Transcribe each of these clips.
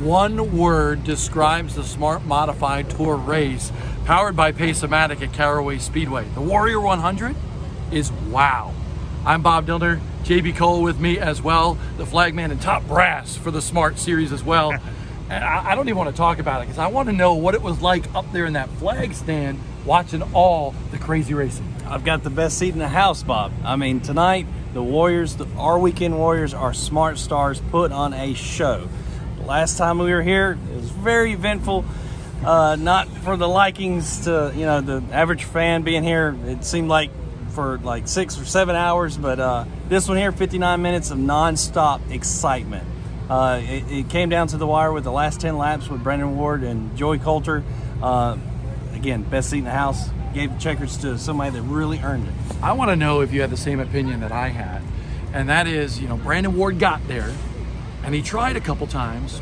one word describes the Smart Modified Tour race powered by Pace-O-Matic at Caraway Speedway. The Warrior 100 is wow. I'm Bob Dillner, JB Cole with me as well, the flagman and top brass for the Smart Series as well. And I don't even want to talk about it because I want to know what it was like up there in that flag stand watching all the crazy racing. I've got the best seat in the house, Bob. I mean, tonight, the Warriors, our weekend Warriors, our Smart Stars, put on a show. Last time we were here, it was very eventful. Not for the likings to, the average fan being here. It seemed like for like 6 or 7 hours, but this one here, 59 minutes of non-stop excitement. It came down to the wire with the last 10 laps with Brandon Ward and Joey Coulter. Again, best seat in the house. Gave the checkers to somebody that really earned it. I want to know if you had the same opinion that I had, and that is, Brandon Ward got there, and he tried a couple times,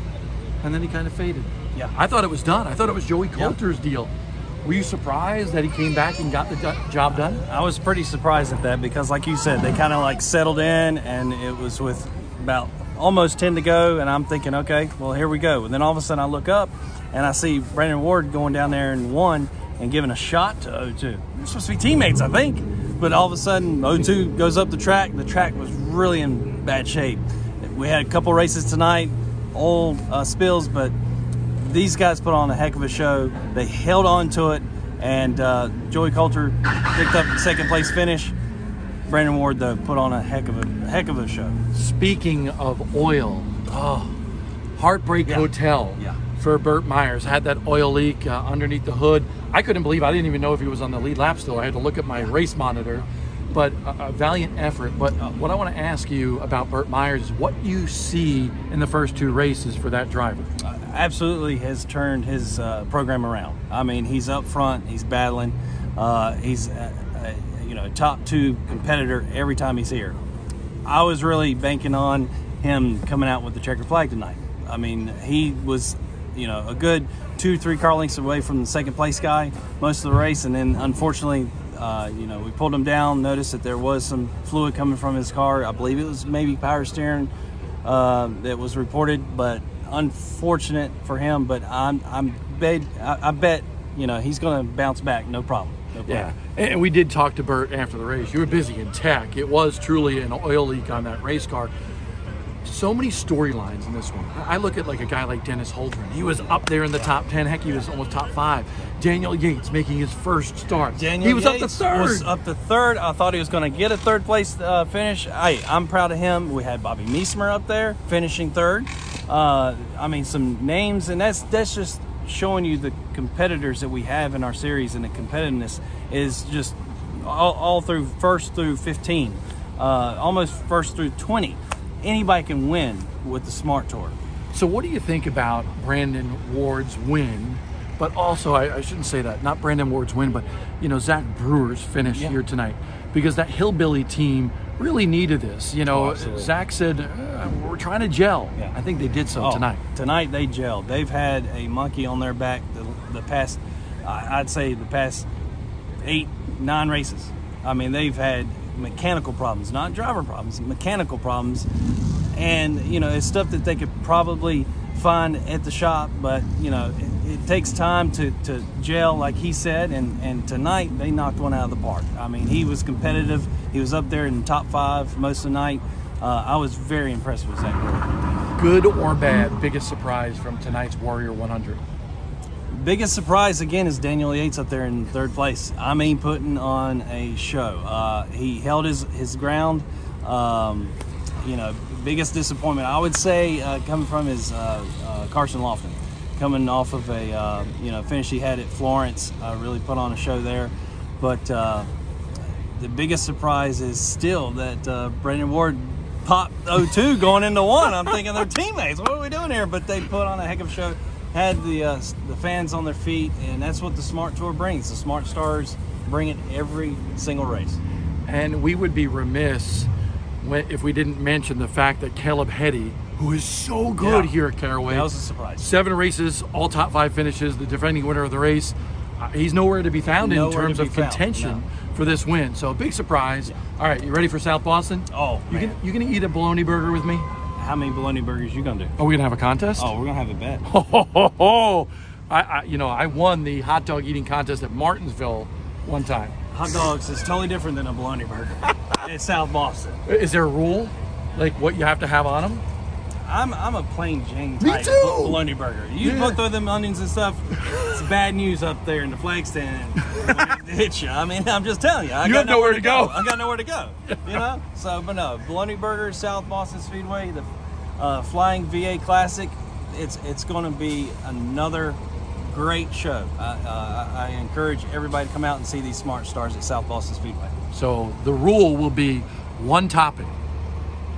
and then he kind of faded. Yeah, I thought it was done. I thought it was Joey Coulter's deal. Were you surprised that he came back and got the job done? I was pretty surprised at that because, like you said, they kind of like settled in, and it was with about almost 10 to go, and I'm thinking, okay, well, here we go. And then all of a sudden I look up, and I see Brandon Ward going down there and won and giving a shot to O2. They're supposed to be teammates, I think. But all of a sudden, O2 goes up the track. The track was really in bad shape. We had a couple races tonight, old spills, but these guys put on a heck of a show. They held on to it, and Joey Coulter picked up the second place finish. Brandon Ward, though, put on a heck of a show. Speaking of oil, Heartbreak Hotel for Burt Myers. Had that oil leak underneath the hood. I couldn't believe, I didn't even know if he was on the lead lap still. I had to look at my race monitor, but a valiant effort. But what I want to ask you about Burt Myers is what you see in the first two races for that driver. Absolutely has turned his program around. I mean, he's up front, he's battling, he's a top 2 competitor every time he's here. I was really banking on him coming out with the checkered flag tonight. I mean, he was, a good 2-3 car lengths away from the second place guy most of the race, and then unfortunately, we pulled him down, noticed that there was some fluid coming from his car. I believe it was maybe power steering that was reported, but unfortunate for him. But I bet he's going to bounce back, no problem. Yeah, and we did talk to Burt after the race. You were busy in tech. It was truly an oil leak on that race car. So many storylines in this one. I look at like a guy like Dennis Holdren. He was up there in the top 10. Heck, he was almost top 5. Daniel Yates making his first start. He was up to third. I thought he was going to get a third place finish. Hey, I'm proud of him. We had Bobby Meesmer up there finishing third. I mean, some names, and that's just showing you the competitors that we have in our series, and the competitiveness is just all through first through 15, almost first through 20. Anybody can win with the Smart Tour. So what do you think about Brandon Ward's win? But also, I shouldn't say that, not Brandon Ward's win, but Zach Brewer's finish here tonight, because that Hillbilly team really needed this. Zach said, we're trying to gel. Yeah. I think they did so tonight. Tonight they gelled. They've had a monkey on their back the past, I'd say the past 8-9 races. I mean, they've had mechanical problems, not driver problems, mechanical problems. And, it's stuff that they could probably find at the shop, but, it takes time to gel, like he said, and tonight they knocked one out of the park. I mean, he was competitive. He was up there in the top 5 most of the night. I was very impressed with Zach. Good or bad, biggest surprise from tonight's Warrior 100? Biggest surprise, again, is Daniel Yates up there in third place. I mean, putting on a show. He held his ground. Biggest disappointment, I would say, coming from his Carson Lofton. Coming off of a finish he had at Florence, really put on a show there. But the biggest surprise is still that Brandon Ward popped 0-2 going into 1. I'm thinking they're teammates. What are we doing here? But they put on a heck of a show. Had the fans on their feet, and that's what the Smart Tour brings. The Smart Stars bring it every single race. And we would be remiss if we didn't mention the fact that Caleb Heddy, who is so good here at Caraway. That was a surprise. 7 races, all top 5 finishes, the defending winner of the race. He's nowhere to be found in terms of contention for this win. So a big surprise. Yeah. All right, you ready for South Boston? Oh, you gonna eat a bologna burger with me? how many bologna burgers you gonna do? Are we gonna have a contest? Oh, we're gonna have a bet. Ho, ho, ho, ho. I won the hot dog eating contest at Martinsville one time. Hot dogs is totally different than a bologna burger. It's South Boston. Is there a rule, like what you have to have on them? I'm a plain Jane Me type too. bologna burger. You put through them onions and stuff, it's bad news up there in the flag stand. It hits you. I mean, I'm just telling you. I You got have nowhere to go. I got nowhere to go. You know. So, but no, bologna burger, South Boston Speedway, the Flying VA Classic. It's going to be another great show. I encourage everybody to come out and see these smart stars at South Boston Speedway. So the rule will be one topping.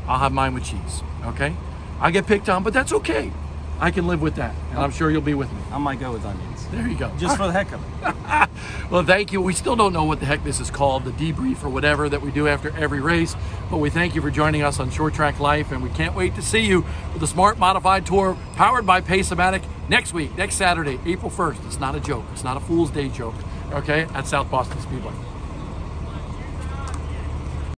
I'll have mine with cheese, okay? I get picked on, but that's okay. I can live with that, and I'm sure you'll be with me. I might go with onions. There you go. Just for the heck of it. Well, thank you. We still don't know what the heck this is called, the debrief or whatever that we do after every race, but we thank you for joining us on Short Track Life, and we can't wait to see you with the Smart Modified Tour powered by Pace-O-Matic next week, next Saturday, April 1st. It's not a joke. It's not a Fool's Day joke, okay, at South Boston Speedway.